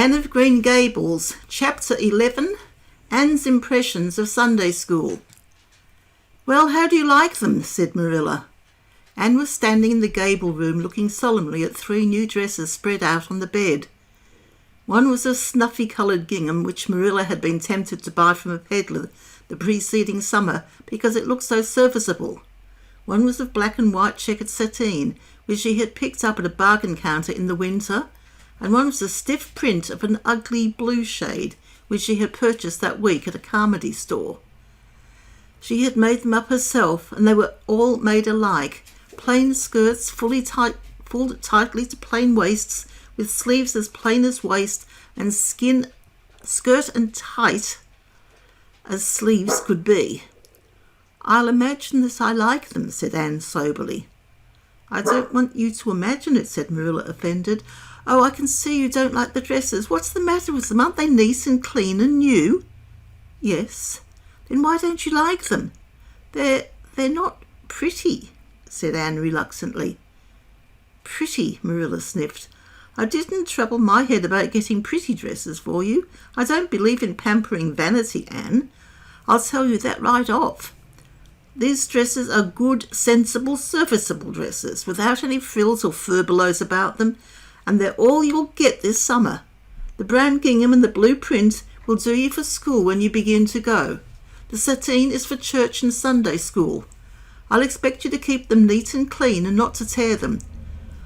Anne of Green Gables, Chapter 11, Anne's Impressions of Sunday School. "Well, how do you like them?" said Marilla. Anne was standing in the gable room looking solemnly at 3 new dresses spread out on the bed. One was a snuffy-coloured gingham which Marilla had been tempted to buy from a peddler the preceding summer because it looked so serviceable. One was of black and white checkered sateen, which she had picked up at a bargain counter in the winter, and one was a stiff print of an ugly blue shade, which she had purchased that week at a Carmody store. She had made them up herself, and they were all made alike, plain skirts folded tightly to plain waists, with sleeves as plain as waist, and skirt and tight as sleeves could be. "I'll imagine that I like them," said Anne soberly. "I don't want you to imagine it," said Marilla, offended. "Oh, I can see you don't like the dresses. What's the matter with them? Aren't they neat and clean and new?" "Yes." "Then why don't you like them?" They're not pretty," said Anne reluctantly. "Pretty," Marilla sniffed. "I didn't trouble my head about getting pretty dresses for you. I don't believe in pampering vanity, Anne. I'll tell you that right off. These dresses are good, sensible, serviceable dresses, without any frills or furbelows about them, and they're all you'll get this summer. The brown gingham and the blue print will do you for school when you begin to go. The sateen is for church and Sunday school. I'll expect you to keep them neat and clean and not to tear them.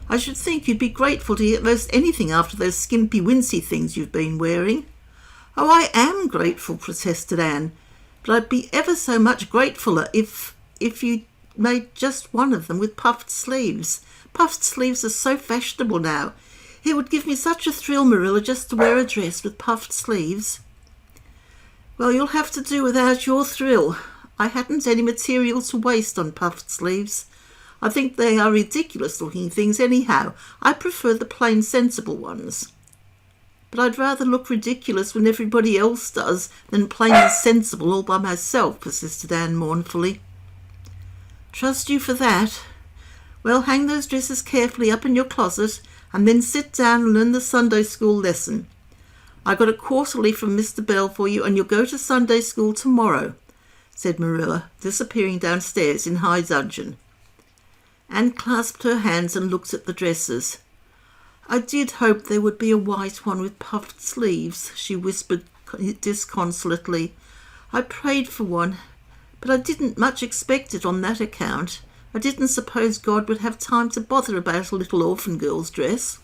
I should think you'd be grateful to get most anything after those skimpy wincey things you've been wearing." "Oh, I am grateful," protested Anne, "but I'd be ever so much gratefuller if you made just one of them with puffed sleeves. Puffed sleeves are so fashionable now. It would give me such a thrill, Marilla, just to wear a dress with puffed sleeves." "Well, you'll have to do without your thrill. I hadn't any material to waste on puffed sleeves. I think they are ridiculous-looking things anyhow. I prefer the plain, sensible ones." "But I'd rather look ridiculous when everybody else does than plain and sensible all by myself," persisted Anne mournfully. "Trust you for that. Well, hang those dresses carefully up in your closet and then sit down and learn the Sunday school lesson. I got a quarterly from Mr. Bell for you, and you'll go to Sunday school tomorrow," said Marilla, disappearing downstairs in high dudgeon. Anne clasped her hands and looked at the dresses. "I did hope there would be a white one with puffed sleeves," she whispered disconsolately. "I prayed for one, but I didn't much expect it on that account. I didn't suppose God would have time to bother about a little orphan girl's dress.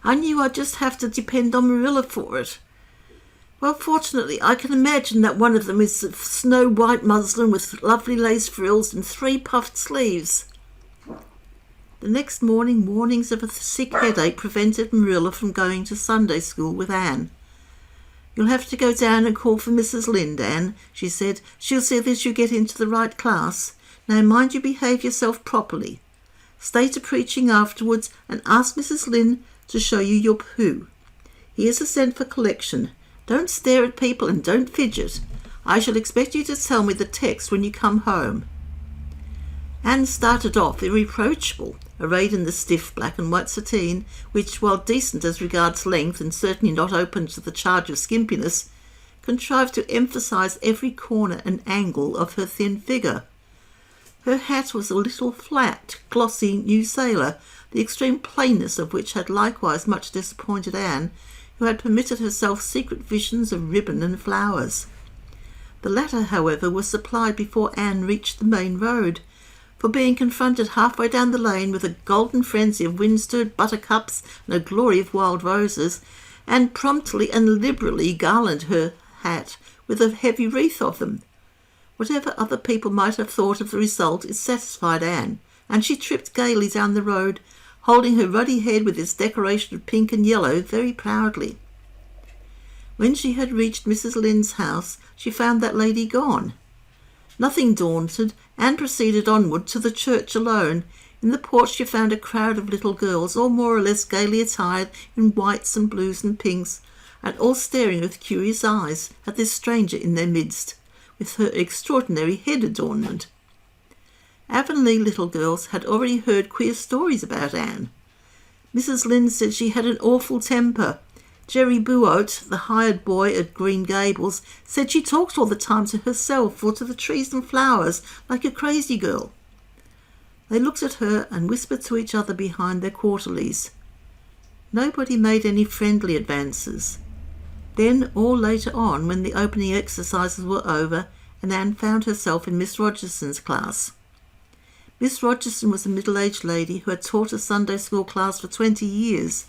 I knew I'd just have to depend on Marilla for it. Well, fortunately, I can imagine that one of them is of snow-white muslin with lovely lace frills and 3 puffed sleeves." The next morning, warnings of a sick headache prevented Marilla from going to Sunday school with Anne. "You'll have to go down and call for Mrs. Lynde, Anne," she said. "She'll see that you get into the right class. Now mind you behave yourself properly. Stay to preaching afterwards and ask Mrs. Lynde to show you your poo. Here's a cent for collection. Don't stare at people and don't fidget. I shall expect you to tell me the text when you come home." Anne started off irreproachable, arrayed in the stiff black and white sateen, which, while decent as regards length and certainly not open to the charge of skimpiness, contrived to emphasize every corner and angle of her thin figure. Her hat was a little flat, glossy New Sailor, the extreme plainness of which had likewise much disappointed Anne, who had permitted herself secret visions of ribbon and flowers. The latter, however, was supplied before Anne reached the main road, for being confronted halfway down the lane with a golden frenzy of wind-stirred buttercups and a glory of wild roses, Anne promptly and liberally garlanded her hat with a heavy wreath of them. Whatever other people might have thought of the result, it satisfied Anne, and she tripped gaily down the road, holding her ruddy head with its decoration of pink and yellow very proudly. When she had reached Mrs. Lynde's house, she found that lady gone. Nothing daunted, Anne proceeded onward to the church alone. In the porch she found a crowd of little girls, all more or less gaily attired in whites and blues and pinks, and all staring with curious eyes at this stranger in their midst, with her extraordinary head adornment. Avonlea little girls had already heard queer stories about Anne. Mrs. Lynde said she had an awful temper, Jerry Buote, the hired boy at Green Gables, said she talked all the time to herself or to the trees and flowers like a crazy girl. They looked at her and whispered to each other behind their quarterlies. Nobody made any friendly advances. Then, all later on, when the opening exercises were over, and Anne found herself in Miss Rogerson's class. Miss Rogerson was a middle-aged lady who had taught a Sunday school class for 20 years.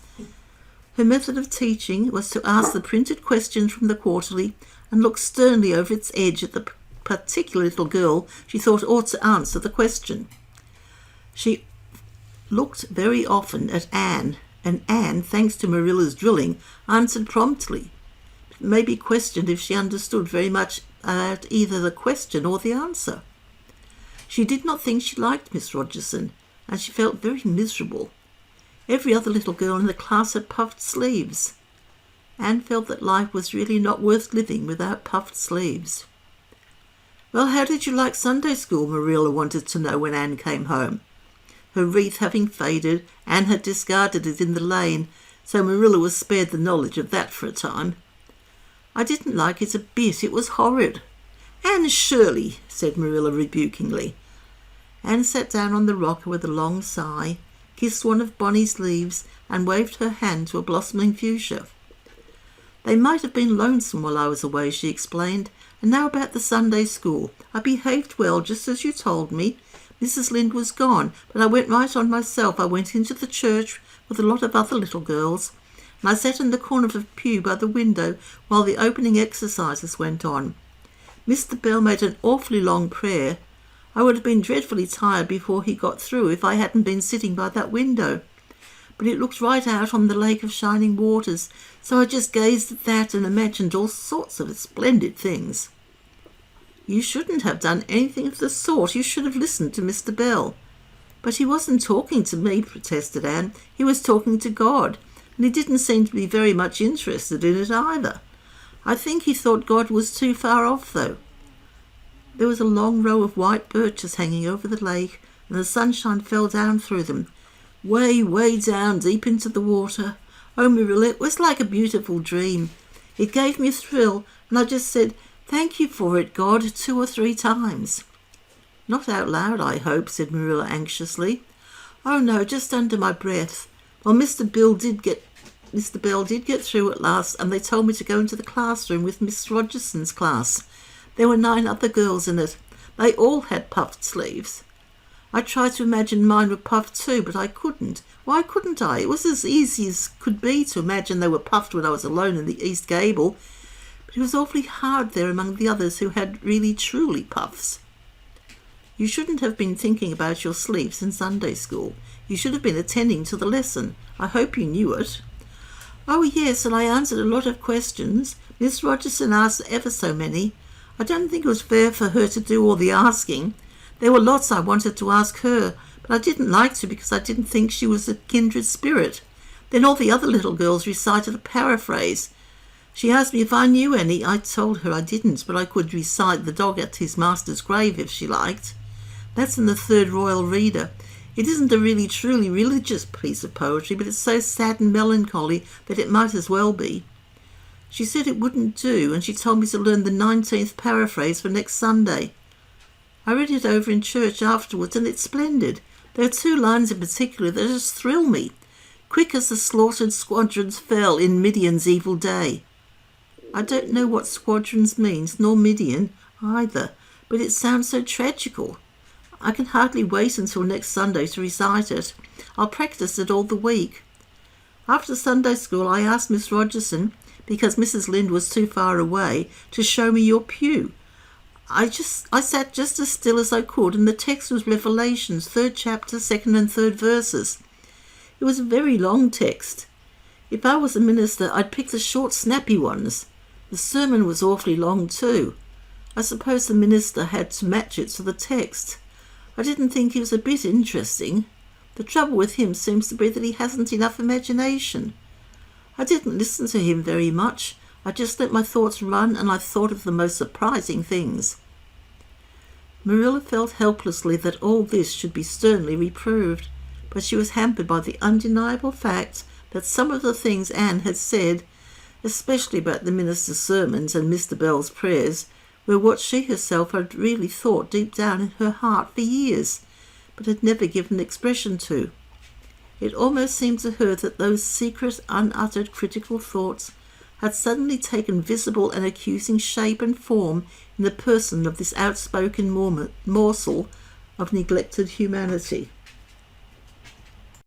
Her method of teaching was to ask the printed question from the quarterly and look sternly over its edge at the particular little girl she thought ought to answer the question. She looked very often at Anne, and Anne, thanks to Marilla's drilling, answered promptly. It may be questioned if she understood very much about either the question or the answer. She did not think she liked Miss Rogerson, and she felt very miserable. Every other little girl in the class had puffed sleeves. Anne felt that life was really not worth living without puffed sleeves. "Well, how did you like Sunday school?" Marilla wanted to know when Anne came home. Her wreath having faded, Anne had discarded it in the lane, so Marilla was spared the knowledge of that for a time. "I didn't like it a bit. It was horrid." "Anne Shirley," said Marilla rebukingly. Anne sat down on the rocker with a long sigh, kissed one of Bonnie's leaves, and waved her hand to a blossoming fuchsia. "They might have been lonesome while I was away," she explained. "And now about the Sunday school. I behaved well, just as you told me. Mrs. Lynde was gone, but I went right on myself. I went into the church with a lot of other little girls, and I sat in the corner of the pew by the window while the opening exercises went on. Mr. Bell made an awfully long prayer. I would have been dreadfully tired before he got through if I hadn't been sitting by that window. But it looked right out on the lake of shining waters, so I just gazed at that and imagined all sorts of splendid things." "You shouldn't have done anything of the sort. You should have listened to Mr. Bell." "But he wasn't talking to me," protested Anne. "He was talking to God, and he didn't seem to be very much interested in it either. I think he thought God was too far off, though." There was a long row of white birches hanging over the lake, and the sunshine fell down through them, way, way down deep into the water. Oh, Marilla, it was like a beautiful dream. It gave me a thrill, and I just said, "Thank you for it, God," 2 or 3 times. "Not out loud, I hope," said Marilla anxiously. "Oh, no, just under my breath. Well, Mr. Bell did get through at last, and they told me to go into the classroom with Miss Rogerson's class. There were 9 other girls in it. They all had puffed sleeves. I tried to imagine mine were puffed too, but I couldn't. Why couldn't I? It was as easy as could be to imagine they were puffed when I was alone in the East Gable, but it was awfully hard there among the others who had really truly puffs." "You shouldn't have been thinking about your sleeves in Sunday school. You should have been attending to the lesson. I hope you knew it." "Oh, yes, and I answered a lot of questions. Miss Rogerson asked ever so many. I don't think it was fair for her to do all the asking. There were lots I wanted to ask her, but I didn't like to because I didn't think she was a kindred spirit. Then all the other little girls recited a paraphrase. She asked me if I knew any. I told her I didn't, but I could recite The Dog at His Master's Grave if she liked. That's in the Third Royal Reader. It isn't a really truly religious piece of poetry, but it's so sad and melancholy that it might as well be. She said it wouldn't do, and she told me to learn the 19th paraphrase for next Sunday. I read it over in church afterwards, and it's splendid. There are 2 lines in particular that just thrill me. "Quick as the slaughtered squadrons fell in Midian's evil day." I don't know what squadrons means, nor Midian either, but it sounds so tragical. I can hardly wait until next Sunday to recite it. I'll practice it all the week. After Sunday school, I asked Miss Rogerson, because Mrs. Lynde was too far away, to show me your pew. I sat just as still as I could, and the text was Revelations, 3rd chapter, 2nd and 3rd verses. It was a very long text. If I was a minister, I'd pick the short, snappy ones. The sermon was awfully long too. I suppose the minister had to match it to the text. I didn't think he was a bit interesting. The trouble with him seems to be that he hasn't enough imagination. I didn't listen to him very much. I just let my thoughts run, and I thought of the most surprising things." Marilla felt helplessly that all this should be sternly reproved, but she was hampered by the undeniable fact that some of the things Anne had said especially about the minister's sermons and Mr. Bell's prayers, were what she herself had really thought deep down in her heart for years, but had never given expression to. It almost seemed to her that those secret, unuttered critical thoughts had suddenly taken visible and accusing shape and form in the person of this outspoken morsel of neglected humanity.